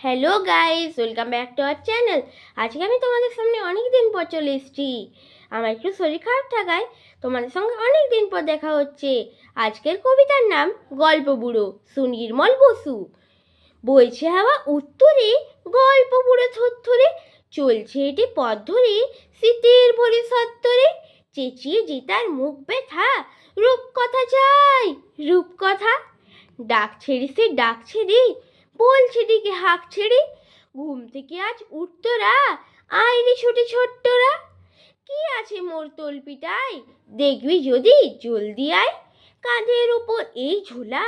Hello guys, welcome back to our channel. আজকে আমি তোমাদের সামনে অনেক দিন পর চলে এসেছি। আমার একটু শরীর খারাপ থাকায় তোমাদের সঙ্গে অনেক দিন পর দেখা হচ্ছে। আজকের কবিতার নাম গল্প বুড়ো, সুনির্মল বসু। বইছে হাওয়া উত্তরে, গল্প বুড়ো থরথরে, চলছে এটি পথ ধরে, শীতের ভরে সত্তরে। চেঁচিয়ে যে তার মুখ ব্যথা, রূপকথা চাই রূপকথা। ডাক ছেড়ে সে ডাক ছেড়ে, বলছে দিকে হাঁক ছেড়ে, ঘুম থেকে আজ উঠতোরা, আইরে ছোটে ছোট্টরা। কি আছে মোর তলপিটায়, দেখবি যদি জলদি আয়। কাঁধের উপর এই ঝোলা,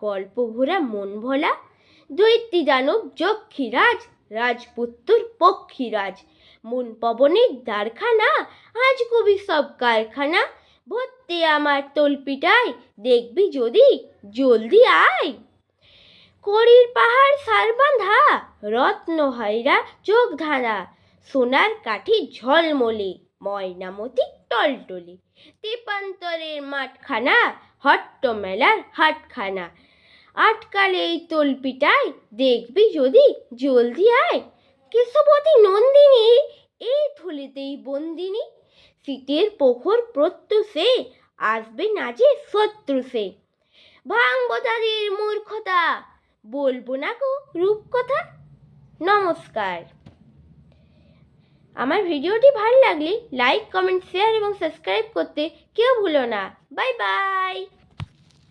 গল্প ভরা মন ভোলা। দৈত্যী দানব যক্ষীরাজ, রাজপুত্তর পক্ষীরাজ। মন পবনের দ্বারখানা, আজ কবি সব কারখানা। ভর্তি আমার তলপিটায়, দেখবি যদি জলদি আয়। কড়ির পাহাড় সার বাঁধা, রত্ন হাইরা চোখ ধাঁধা। সোনার কাঠি ঝলমলে, ময়নামতি টলটলে। তেপান্তরের মাঠখানা, হট্ট মেলার হাটখানা। আটকালে এই তলপিটায়, দেখবি যদি জলদি আয়। কেশবতী নন্দিনীর এই থলিতেই বন্দিনী। শীতের প্রখর প্রত্যুষে, আসবে না যে শত্রু সে। ভাঙবো তাদের মূর্খতা, বলবো না গো রূপকথা। নমস্কার। আমার ভিডিওটি ভালো লাগলে লাইক, কমেন্ট, শেয়ার এবং সাবস্ক্রাইব করতে কেউ ভুলো না। Bye bye.